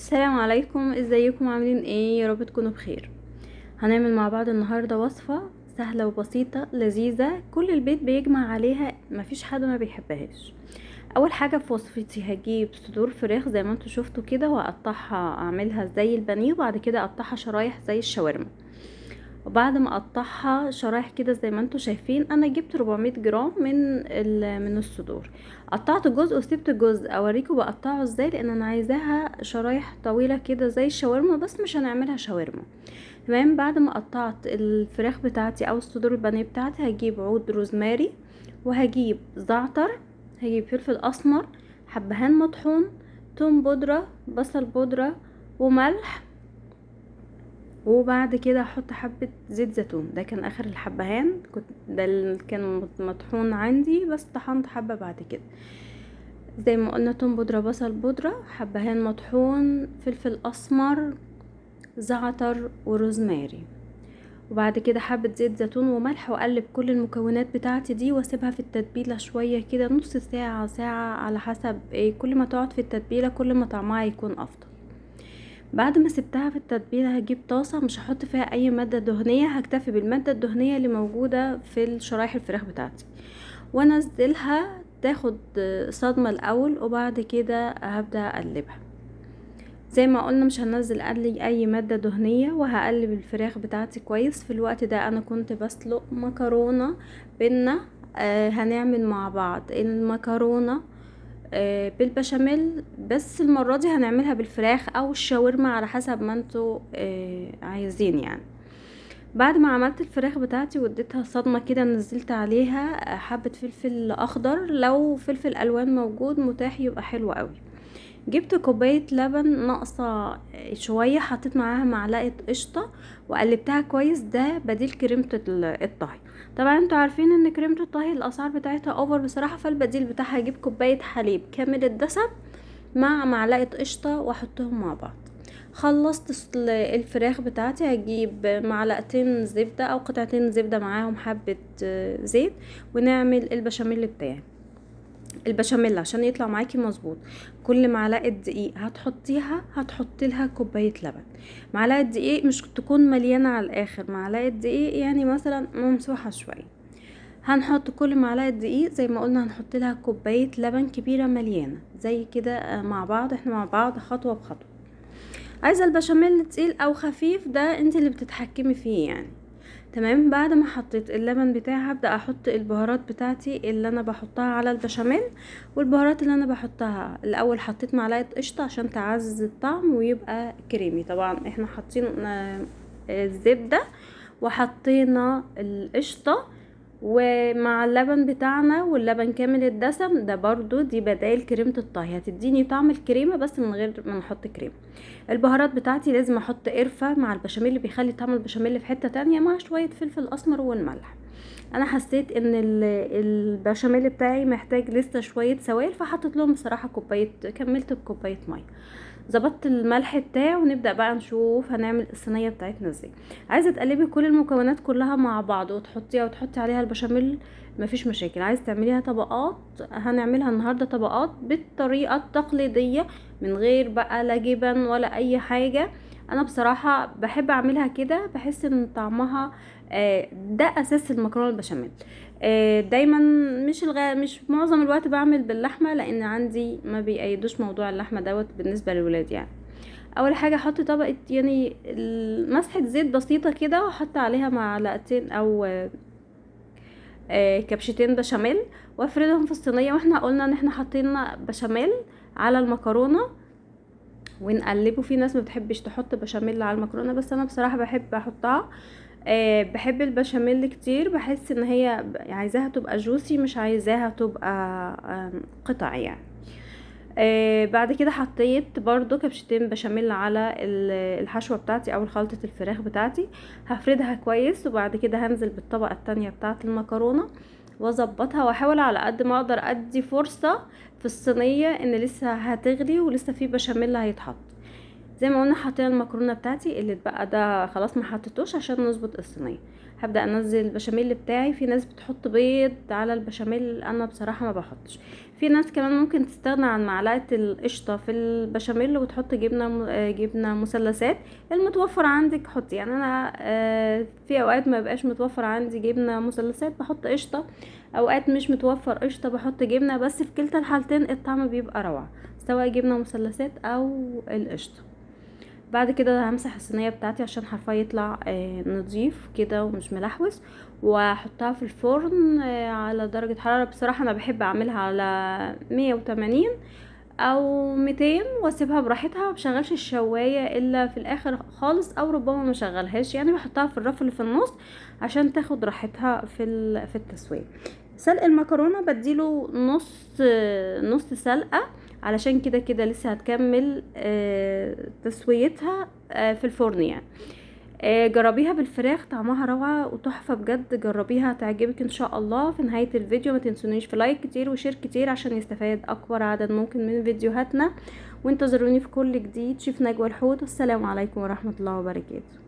السلام عليكم، ازيكم؟ عاملين ايه؟ يا رب تكونوا بخير. هنعمل مع بعض النهارده وصفه سهله وبسيطه لذيذه، كل البيت بيجمع عليها، مفيش حد ما بيحبهاش. اول حاجه في وصفتي هجيب صدور فراخ زي ما انتوا شفتوا كده، واقطعها اعملها زي البانيه، وبعد كده اقطعها شرايح زي الشاورما. وبعد ما اقطعها شرايح كده زي ما انتوا شايفين، انا جبت 400 جرام من الصدور. قطعت جزء وسبت جزء اوريكم بقطعه ازاي، لان انا عايزاها شرايح طويله كده زي الشاورما، بس مش هنعملها شاورما. تمام. بعد ما قطعت الفراخ بتاعتي او الصدور البانيه بتاعتي، هجيب عود روزماري، وهجيب زعتر، هجيب فلفل اسمر، حبهان مطحون، توم بودره، بصل بودره، وملح. وبعد كده احط حبة زيت زيتون، ده كان اخر الحبهان، ده اللي كان مطحون عندي، بس طحنت حبة بعد كده. زي ما قلنا، توم بودرة، بصل بودرة، حبهان مطحون، فلفل اسمر، زعتر، وروزماري. وبعد كده حبة زيت زيتون وملح، واقلب كل المكونات بتاعتي دي واسيبها في التتبيلة شوية كده، نص ساعة ساعة على حسب ايه، كل ما تقعد في التتبيلة كل ما طعمها يكون افضل. بعد ما سبتها في التتبيله، هجيب طاسه، مش هحط فيها اي ماده دهنيه، هكتفي بالماده الدهنيه اللي موجوده في الشرايح الفراخ بتاعتي، وانزلها تاخد صدمه الاول، وبعد كده هبدا اقلبها. زي ما قلنا مش هنزل اي ماده دهنيه، وهقلب الفراخ بتاعتي كويس. في الوقت ده انا كنت بسلق مكرونه بينا. هنعمل مع بعض المكرونه بالبشاميل، بس المرة دي هنعملها بالفراخ او الشاورما على حسب ما انتوا عايزين يعني. بعد ما عملت الفراخ بتاعتي واديتها صدمة كده، نزلت عليها حبة فلفل اخضر، لو فلفل الوان موجود متاح يبقى حلو قوي. جبت كوباية لبن ناقصة شوية، حطيت معاها معلقة قشطة، وقلبتها كويس، ده بديل كريمة الطهي. طبعا انتوا عارفين ان كريمة الطهي الاسعار بتاعتها اوفر بصراحة، فالبديل بتاعها هجيب كوباية حليب كامل الدسم مع معلقة قشطة واحطهم مع بعض. خلصت الفراخ بتاعتي، هجيب معلقتين زبدة او قطعتين زبدة معاهم حبة زيت، ونعمل البشاميل بتاعي. البشاميل عشان يطلع معاكي مظبوط، كل معلقه دقيق هتحطي لها كوبايه لبن. معلقه دقيق مش تكون مليانه على الاخر، معلقه دقيق يعني مثلا ممسوحه شويه. هنحط كل معلقه دقيق زي ما قلنا، هنحط لها كوبايه لبن كبيره مليانه زي كده. مع بعض، احنا مع بعض خطوه بخطوه. عايزه البشاميل تقيل او خفيف، ده انت اللي بتتحكمي فيه يعني. تمام. بعد ما حطيت اللبن بتاعي، هبدأ احط البهارات بتاعتي اللي انا بحطها على البشاميل. والبهارات اللي انا بحطها، الاول حطيت معلقة قشطة عشان تعزز الطعم ويبقى كريمي. طبعا احنا حاطين الزبدة، وحطينا القشطة، ومع اللبن بتاعنا، واللبن كامل الدسم ده برضو دي بدايل كريمة الطهي، هتديني طعم الكريمة بس من غير ما نحط كريمة. البهارات بتاعتي لازم احط قرفة مع البشاميل، اللي بيخلي طعم البشاميل في حتة تانية، مع شوية فلفل اسمر والملح. انا حسيت ان البشاميل بتاعي محتاج لسه شوية سوائل، فحطيت لهم بصراحة كوباية، كملت بكوباية مية. ظبطت الملح بتاعه، ونبدأ بقى نشوف هنعمل الصينية بتاعتنا ازاي. عايزة تقلبي كل المكونات كلها مع بعض وتحطيها عليها البشاميل، مفيش مشاكل. عايز تعمليها طبقات، هنعملها النهاردة طبقات بالطريقة التقليدية، من غير بقى لا جبن ولا اي حاجة. انا بصراحة بحب اعملها كده، بحس ان طعمها ده اساس المكرونة البشاميل. دايما مش معظم الوقت بعمل باللحمه، لان عندي ما بيأيدوش موضوع اللحمه دوت بالنسبه للولاد يعني. اول حاجه احط طبقه يعني مسحه زيت بسيطه كده، واحط عليها معلقتين او كبشتين بشاميل، وافردهم في الصينيه. واحنا قلنا ان احنا حطينا بشاميل على المكرونه ونقلبه. في ناس ما بتحبش تحط بشاميل على المكرونه، بس انا بصراحه بحب احطها. بحب البشاميل كتير، بحس ان هي عايزاها تبقى جوسي، مش عايزاها تبقى قطع يعني. بعد كده حطيت برضو كبشتين بشاميل على الحشوة بتاعتي او خلطة الفراخ بتاعتي. هفردها كويس، وبعد كده هنزل بالطبقة التانية بتاعت المكرونة، واظبطها، واحاول على قد ما اقدر ادي فرصة في الصينية ان لسه هتغلي ولسه في بشاميل هيتحط. زي ما قلنا حطينا المكرونه بتاعتي، اللي اتبقى ده خلاص ما حطيتوش عشان نظبط الصينيه. هبدا انزل البشاميل بتاعي. في ناس بتحط بيض على البشاميل، انا بصراحه ما بحطش. في ناس كمان ممكن تستغنى عن معلقه القشطه في البشاميل وتحط جبنه مثلثات. المتوفر عندك حطي، يعني انا في اوقات ما بقاش متوفر عندي جبنه مثلثات بحط قشطه، اوقات مش متوفر قشطه بحط جبنه، بس في كلتا الحالتين الطعم بيبقى روعه، سواء جبنه مثلثات او القشطه. بعد كده همسح الصينيه بتاعتي عشان حرفها يطلع نضيف كده ومش ملحوس، واحطها في الفرن على درجه حراره. بصراحه انا بحب اعملها على 180 او 200 واسيبها براحتها، مبشغلش الشوايه الا في الاخر خالص، او ربما ما شغلهاش، يعني بحطها في الرف اللي في النص عشان تاخد راحتها في التسويه. سلق المكرونه بديله نص سلقه، علشان كده كده لسه هتكمل تسويتها في الفرن يعني. جربيها بالفراخ، طعمها روعة وتحفة بجد، جربيها هتعجبك ان شاء الله. في نهاية الفيديو ما تنسونيش في لايك كتير وشير كتير عشان يستفاد اكبر عدد ممكن من فيديوهاتنا، وانتظروني في كل جديد. شيف نجوى الحوت، والسلام عليكم ورحمة الله وبركاته.